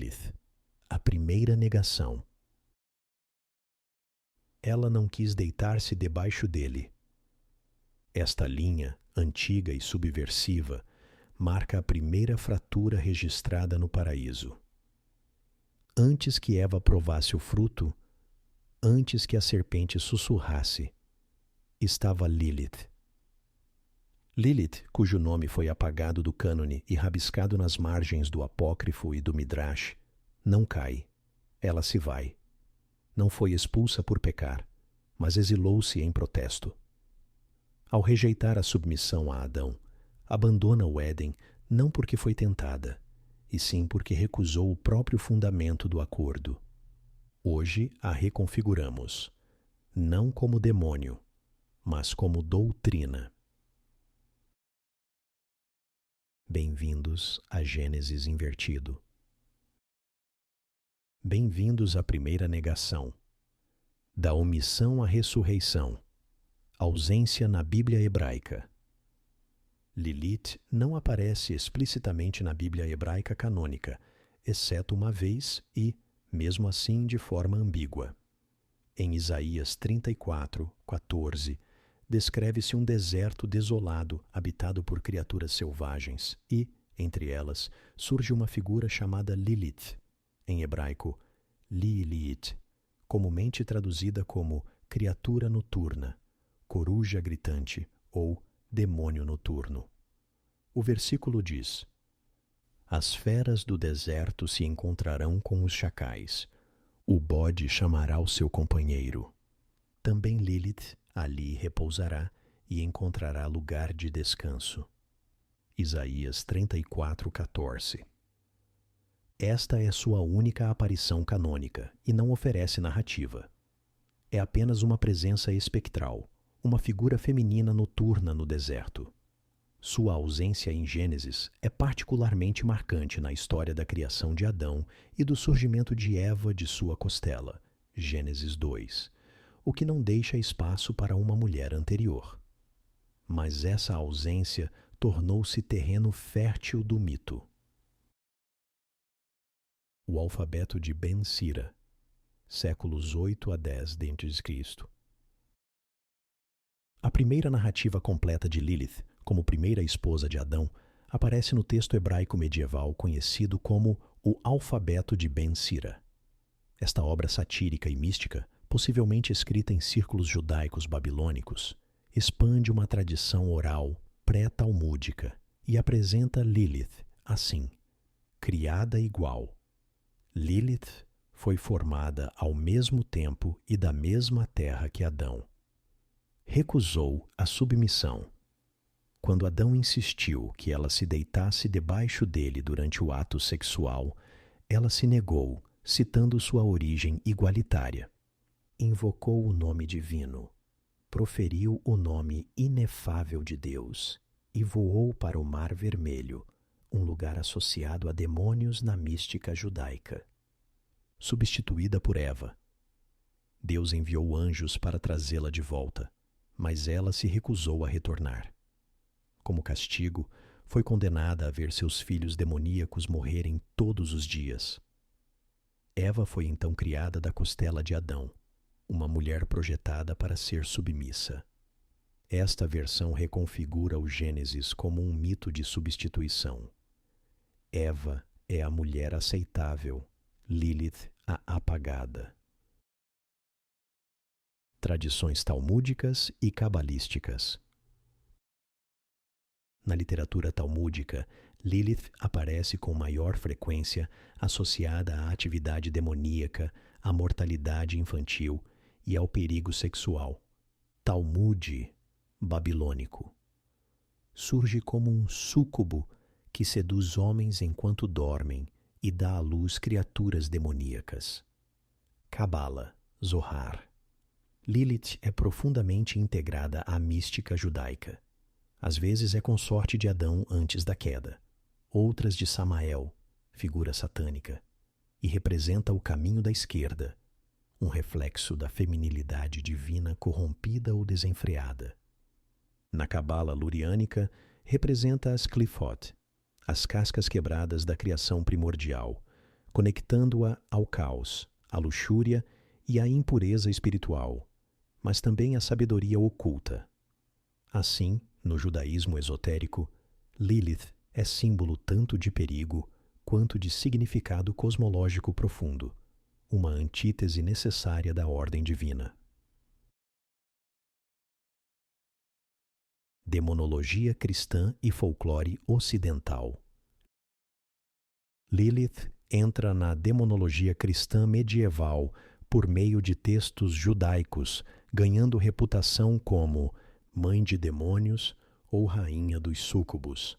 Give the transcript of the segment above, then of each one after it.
Lilith, a primeira negação. Ela não quis deitar-se debaixo dele. Esta linha, antiga e subversiva, marca a primeira fratura registrada no paraíso. Antes que Eva provasse o fruto, antes que a serpente sussurrasse, estava Lilith. Lilith, cujo nome foi apagado do cânone e rabiscado nas margens do apócrifo e do Midrash, não cai, ela se vai. Não foi expulsa por pecar, mas exilou-se em protesto. Ao rejeitar a submissão a Adão, abandona o Éden não porque foi tentada, e sim porque recusou o próprio fundamento do acordo. Hoje a reconfiguramos, não como demônio, mas como doutrina. Bem-vindos a Gênesis Invertido. Bem-vindos à primeira negação. Da omissão à ressurreição. Ausência na Bíblia hebraica. Lilith não aparece explicitamente na Bíblia hebraica canônica, exceto uma vez e, mesmo assim, de forma ambígua. Em Isaías 34:14, descreve-se um deserto desolado, habitado por criaturas selvagens, e, entre elas, surge uma figura chamada Lilith, em hebraico, Lilith, comumente traduzida como criatura noturna, coruja gritante ou demônio noturno. O versículo diz: As feras do deserto se encontrarão com os chacais, o bode chamará o seu companheiro. Também Lilith ali repousará e encontrará lugar de descanso. Isaías 34:14. Esta é sua única aparição canônica e não oferece narrativa. É apenas uma presença espectral, uma figura feminina noturna no deserto. Sua ausência em Gênesis é particularmente marcante na história da criação de Adão e do surgimento de Eva de sua costela, Gênesis 2, o que não deixa espaço para uma mulher anterior. Mas essa ausência tornou-se terreno fértil do mito. O alfabeto de Ben Sira, séculos 8 a 10 d.C. A primeira narrativa completa de Lilith, como primeira esposa de Adão, aparece no texto hebraico medieval conhecido como o Alfabeto de Ben Sira. Esta obra satírica e mística, possivelmente escrita em círculos judaicos babilônicos, expande uma tradição oral pré-talmúdica e apresenta Lilith assim, criada igual. Lilith foi formada ao mesmo tempo e da mesma terra que Adão. Recusou a submissão. Quando Adão insistiu que ela se deitasse debaixo dele durante o ato sexual, ela se negou, citando sua origem igualitária. Invocou o nome divino, proferiu o nome inefável de Deus e voou para o Mar Vermelho, um lugar associado a demônios na mística judaica. Substituída por Eva. Deus enviou anjos para trazê-la de volta, mas ela se recusou a retornar. Como castigo, foi condenada a ver seus filhos demoníacos morrerem todos os dias. Eva foi então criada da costela de Adão, uma mulher projetada para ser submissa. Esta versão reconfigura o Gênesis como um mito de substituição. Eva é a mulher aceitável, Lilith a apagada. Tradições talmúdicas e cabalísticas. Na literatura talmúdica, Lilith aparece com maior frequência associada à atividade demoníaca, à mortalidade infantil e ao perigo sexual. Talmud babilônico. Surge como um súcubo que seduz homens enquanto dormem e dá à luz criaturas demoníacas. Cabala, Zohar. Lilith é profundamente integrada à mística judaica. Às vezes é consorte de Adão antes da queda, outras de Samael, figura satânica, e representa o caminho da esquerda, um reflexo da feminilidade divina corrompida ou desenfreada. Na cabala luriânica, representa as clifot, as cascas quebradas da criação primordial, conectando-a ao caos, à luxúria e à impureza espiritual, mas também à sabedoria oculta. Assim, no judaísmo esotérico, Lilith é símbolo tanto de perigo quanto de significado cosmológico profundo, uma antítese necessária da ordem divina. Demonologia cristã e folclore ocidental. Lilith entra na demonologia cristã medieval por meio de textos judaicos, ganhando reputação como mãe de demônios ou rainha dos súcubos.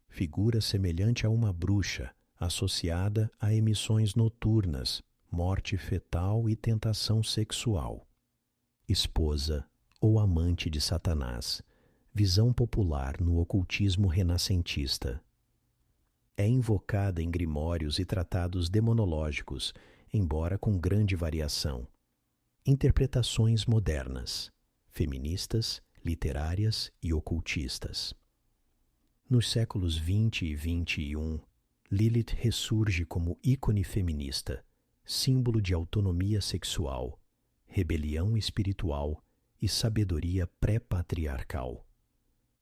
Figura semelhante a uma bruxa, associada a emissões noturnas, morte fetal e tentação sexual. Esposa ou amante de Satanás, visão popular no ocultismo renascentista. É invocada em grimórios e tratados demonológicos, embora com grande variação. Interpretações modernas, feministas, literárias e ocultistas. Nos séculos XX e XXI, Lilith ressurge como ícone feminista, símbolo de autonomia sexual, rebelião espiritual e sabedoria pré-patriarcal.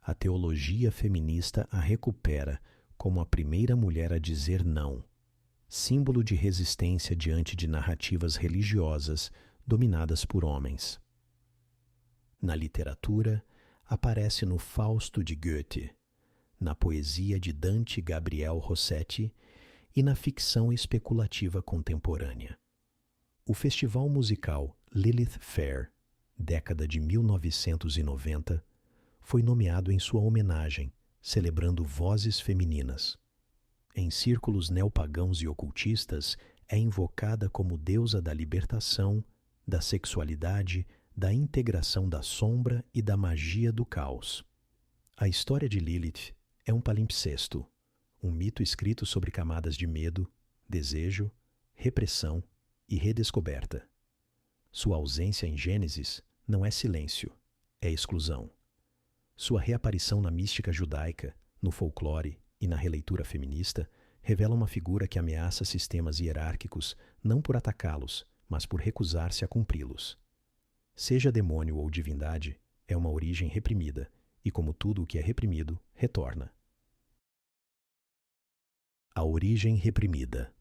A teologia feminista a recupera como a primeira mulher a dizer não, símbolo de resistência diante de narrativas religiosas dominadas por homens. Na literatura, aparece no Fausto de Goethe, na poesia de Dante Gabriel Rossetti e na ficção especulativa contemporânea. O festival musical Lilith Fair, década de 1990, foi nomeado em sua homenagem, celebrando vozes femininas. Em círculos neopagãos e ocultistas, é invocada como deusa da libertação, da sexualidade, da integração da sombra e da magia do caos. A história de Lilith é um palimpsesto, um mito escrito sobre camadas de medo, desejo, repressão e redescoberta. Sua ausência em Gênesis não é silêncio, é exclusão. Sua reaparição na mística judaica, no folclore e na releitura feminista revela uma figura que ameaça sistemas hierárquicos não por atacá-los, mas por recusar-se a cumpri-los. Seja demônio ou divindade, é uma origem reprimida, e como tudo o que é reprimido, retorna. A origem reprimida.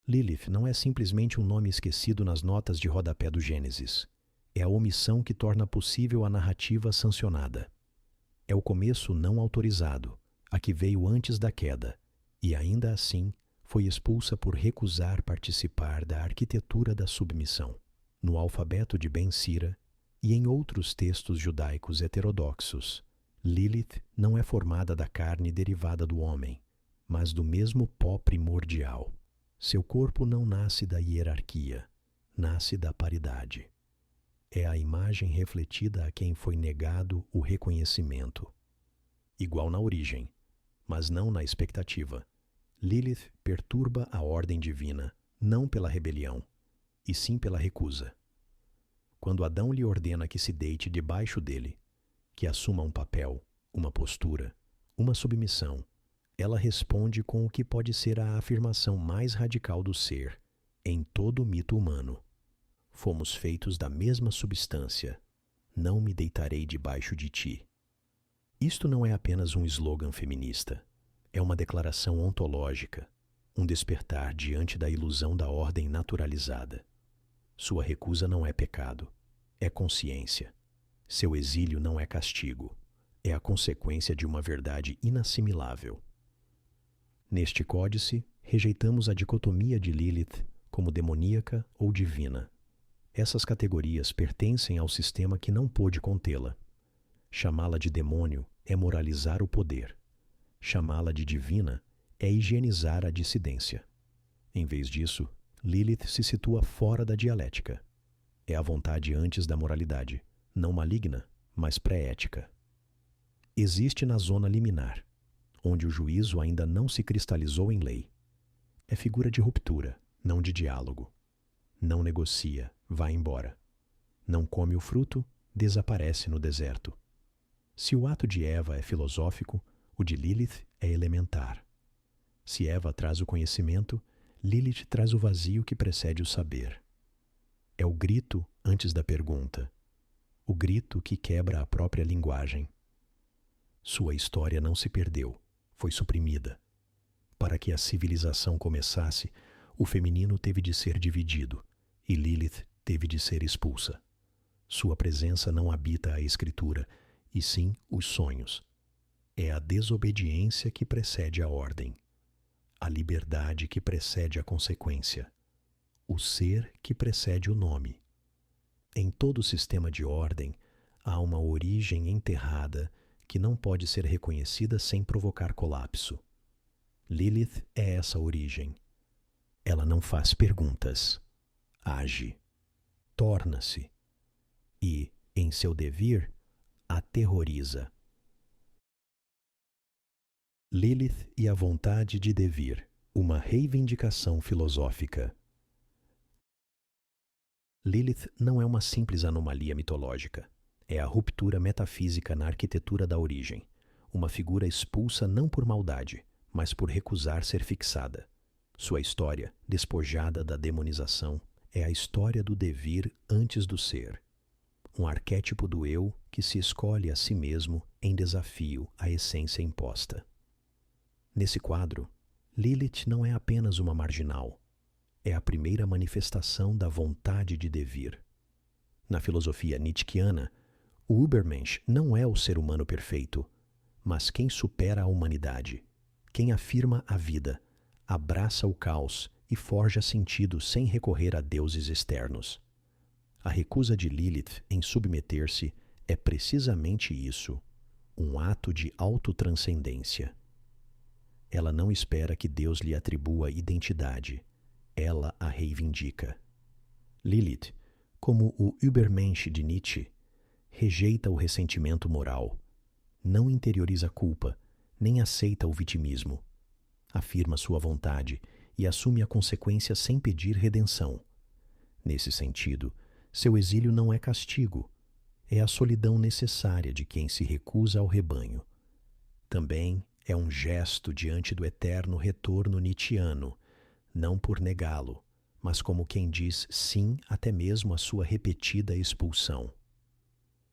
Lilith não é simplesmente um nome esquecido nas notas de rodapé do Gênesis. É a omissão que torna possível a narrativa sancionada. É o começo não autorizado, a que veio antes da queda, e ainda assim foi expulsa por recusar participar da arquitetura da submissão. No alfabeto de Ben Sira e em outros textos judaicos heterodoxos, Lilith não é formada da carne derivada do homem, mas do mesmo pó primordial. Seu corpo não nasce da hierarquia, nasce da paridade. É a imagem refletida a quem foi negado o reconhecimento. Igual na origem, mas não na expectativa. Lilith perturba a ordem divina, não pela rebelião, e sim pela recusa. Quando Adão lhe ordena que se deite debaixo dele, que assuma um papel, uma postura, uma submissão, ela responde com o que pode ser a afirmação mais radical do ser, em todo o mito humano. Fomos feitos da mesma substância, não me deitarei debaixo de ti. Isto não é apenas um slogan feminista, é uma declaração ontológica, um despertar diante da ilusão da ordem naturalizada. Sua recusa não é pecado, é consciência. Seu exílio não é castigo, é a consequência de uma verdade inassimilável. Neste códice, rejeitamos a dicotomia de Lilith como demoníaca ou divina. Essas categorias pertencem ao sistema que não pôde contê-la. Chamá-la de demônio é moralizar o poder. Chamá-la de divina é higienizar a dissidência. Em vez disso, Lilith se situa fora da dialética. É a vontade antes da moralidade, não maligna, mas pré-ética. Existe na zona liminar, onde o juízo ainda não se cristalizou em lei. É figura de ruptura, não de diálogo. Não negocia, vai embora. Não come o fruto, desaparece no deserto. Se o ato de Eva é filosófico, o de Lilith é elementar. Se Eva traz o conhecimento, Lilith traz o vazio que precede o saber. É o grito antes da pergunta, o grito que quebra a própria linguagem. Sua história não se perdeu, foi suprimida. Para que a civilização começasse, o feminino teve de ser dividido e Lilith teve de ser expulsa. Sua presença não habita a escritura, e sim os sonhos. É a desobediência que precede a ordem, a liberdade que precede a consequência, o ser que precede o nome. Em todo sistema de ordem, há uma origem enterrada que não pode ser reconhecida sem provocar colapso. Lilith é essa origem. Ela não faz perguntas, age, torna-se e, em seu devir, aterroriza. Lilith e a vontade de devir, uma reivindicação filosófica. Lilith não é uma simples anomalia mitológica. É a ruptura metafísica na arquitetura da origem, uma figura expulsa não por maldade, mas por recusar ser fixada. Sua história, despojada da demonização, é a história do devir antes do ser. Um arquétipo do eu que se escolhe a si mesmo em desafio à essência imposta. Nesse quadro, Lilith não é apenas uma marginal. É a primeira manifestação da vontade de devir. Na filosofia nietzschiana, o Übermensch não é o ser humano perfeito, mas quem supera a humanidade, quem afirma a vida, abraça o caos e forja sentido sem recorrer a deuses externos. A recusa de Lilith em submeter-se é precisamente isso, um ato de autotranscendência. Ela não espera que Deus lhe atribua identidade, ela a reivindica. Lilith, como o Übermensch de Nietzsche, rejeita o ressentimento moral, não interioriza culpa, nem aceita o vitimismo. Afirma sua vontade e assume a consequência sem pedir redenção. Nesse sentido, seu exílio não é castigo, é a solidão necessária de quem se recusa ao rebanho. Também é um gesto diante do eterno retorno nietzschiano, não por negá-lo, mas como quem diz sim até mesmo à sua repetida expulsão.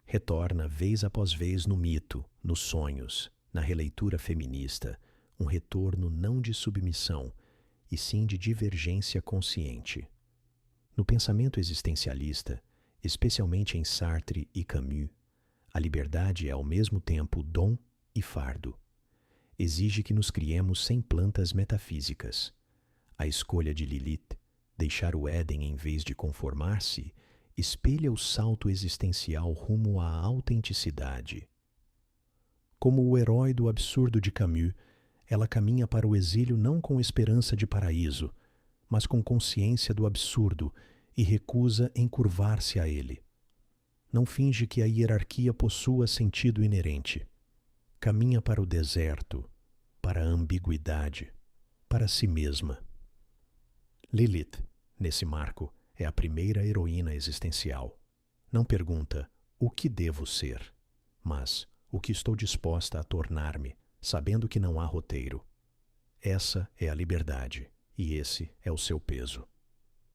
Retorna vez após vez no mito, nos sonhos, na releitura feminista, um retorno não de submissão, e sim de divergência consciente. No pensamento existencialista, especialmente em Sartre e Camus, a liberdade é ao mesmo tempo dom e fardo. Exige que nos criemos sem plantas metafísicas. A escolha de Lilith, deixar o Éden em vez de conformar-se, espelha o salto existencial rumo à autenticidade. Como o herói do absurdo de Camus, ela caminha para o exílio não com esperança de paraíso, mas com consciência do absurdo e recusa encurvar-se a ele. Não finge que a hierarquia possua sentido inerente. Caminha para o deserto, para a ambiguidade, para si mesma. Lilith, nesse marco, é a primeira heroína existencial. Não pergunta o que devo ser, mas o que estou disposta a tornar-me, sabendo que não há roteiro. Essa é a liberdade, e esse é o seu peso.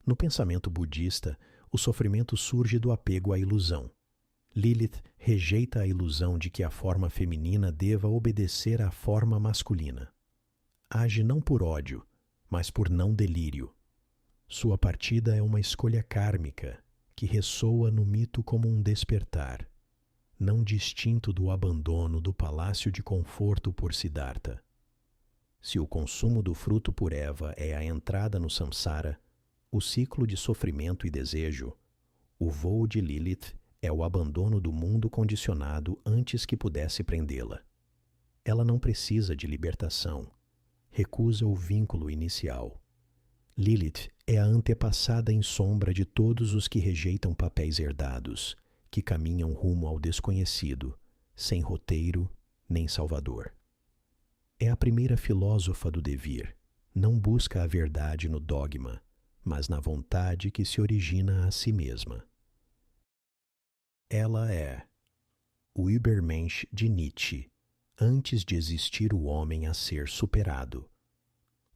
No pensamento budista, o sofrimento surge do apego à ilusão. Lilith rejeita a ilusão de que a forma feminina deva obedecer à forma masculina. Age não por ódio, mas por não delírio. Sua partida é uma escolha kármica, que ressoa no mito como um despertar, não distinto do abandono do palácio de conforto por Siddhartha. Se o consumo do fruto por Eva é a entrada no samsara, o ciclo de sofrimento e desejo, o voo de Lilith é o abandono do mundo condicionado antes que pudesse prendê-la. Ela não precisa de libertação, recusa o vínculo inicial. Lilith é a antepassada em sombra de todos os que rejeitam papéis herdados, que caminham rumo ao desconhecido, sem roteiro nem salvador. É a primeira filósofa do devir, não busca a verdade no dogma, mas na vontade que se origina a si mesma. Ela é o Übermensch de Nietzsche, antes de existir o homem a ser superado.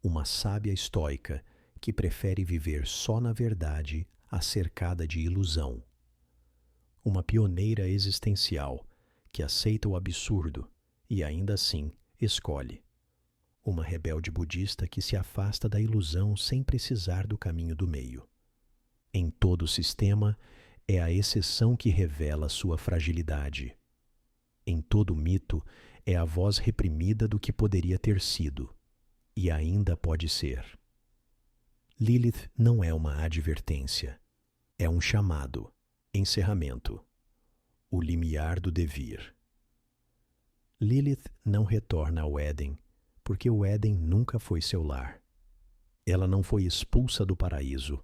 uma sábia estoica que prefere viver só na verdade, cercada de ilusão. Uma pioneira existencial que aceita o absurdo e ainda assim escolhe. Uma rebelde budista que se afasta da ilusão sem precisar do caminho do meio. Em todo o sistema, é a exceção que revela sua fragilidade. Em todo mito, é a voz reprimida do que poderia ter sido, e ainda pode ser. Lilith não é uma advertência, é um chamado, encerramento, o limiar do devir. Lilith não retorna ao Éden, porque o Éden nunca foi seu lar. Ela não foi expulsa do paraíso,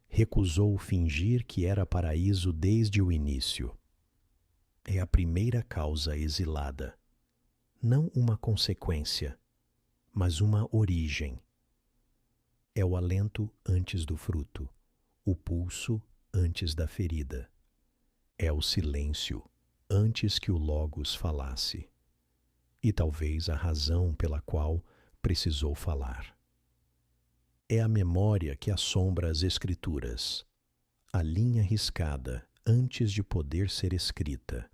recusou fingir que era paraíso desde o início. É a primeira causa exilada, não uma consequência, mas uma origem. É o alento antes do fruto, o pulso antes da ferida. É o silêncio antes que o Logos falasse. E talvez a razão pela qual precisou falar. É a memória que assombra as Escrituras, a linha riscada antes de poder ser escrita.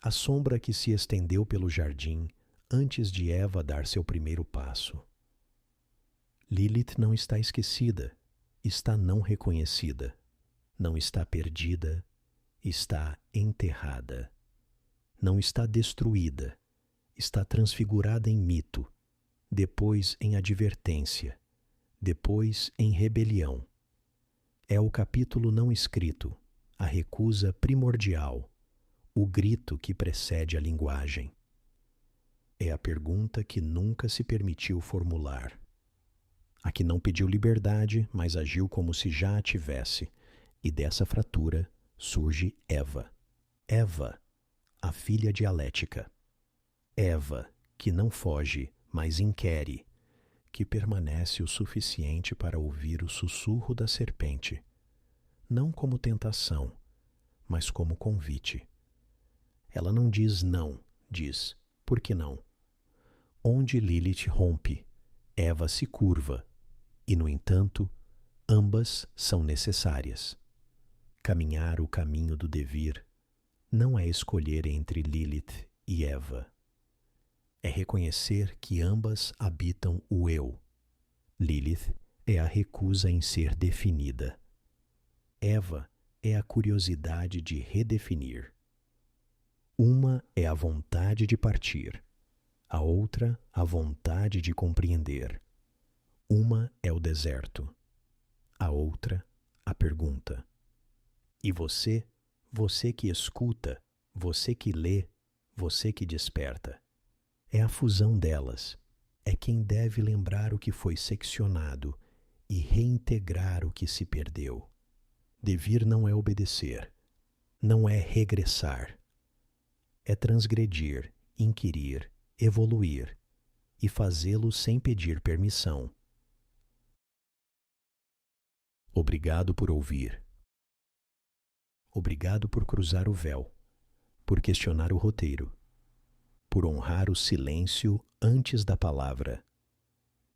A sombra que se estendeu pelo jardim antes de Eva dar seu primeiro passo. Lilith não está esquecida, está não reconhecida, não está perdida, está enterrada. Não está destruída, está transfigurada em mito, depois em advertência, depois em rebelião. É o capítulo não escrito, a recusa primordial, o grito que precede a linguagem. É a pergunta que nunca se permitiu formular. A que não pediu liberdade, mas agiu como se já a tivesse, e dessa fratura surge Eva. Eva, a filha dialética. Eva, que não foge, mas inquere, que permanece o suficiente para ouvir o sussurro da serpente, não como tentação, mas como convite. Ela não diz não, diz por que não. Onde Lilith rompe, Eva se curva, e, no entanto, ambas são necessárias. Caminhar o caminho do devir não é escolher entre Lilith e Eva. É reconhecer que ambas habitam o eu. Lilith é a recusa em ser definida. Eva é a curiosidade de redefinir. Uma é a vontade de partir, a outra a vontade de compreender. Uma é o deserto, a outra a pergunta. E você que escuta, você que lê, você que desperta. É a fusão delas, é quem deve lembrar o que foi seccionado e reintegrar o que se perdeu. Devir não é obedecer, não é regressar. É transgredir, inquirir, evoluir e fazê-lo sem pedir permissão. Obrigado por ouvir. Obrigado por cruzar o véu, por questionar o roteiro, por honrar o silêncio antes da palavra.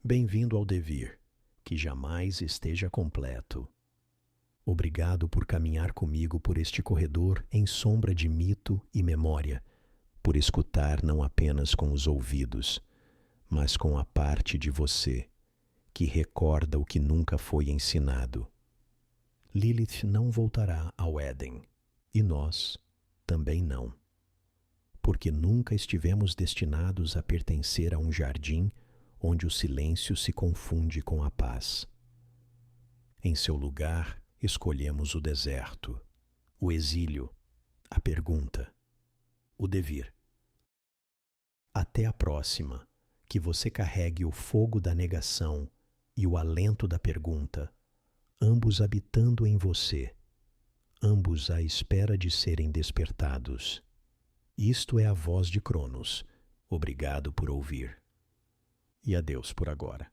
Bem-vindo ao devir, que jamais esteja completo. Obrigado por caminhar comigo por este corredor em sombra de mito e memória, por escutar não apenas com os ouvidos, mas com a parte de você, que recorda o que nunca foi ensinado. Lilith não voltará ao Éden, e nós também não. Porque nunca estivemos destinados a pertencer a um jardim onde o silêncio se confunde com a paz. Em seu lugar, escolhemos o deserto, o exílio, a pergunta, o devir. Até a próxima, que você carregue o fogo da negação e o alento da pergunta, ambos habitando em você, ambos à espera de serem despertados. Isto é a voz de Cronos. Obrigado por ouvir. E adeus por agora.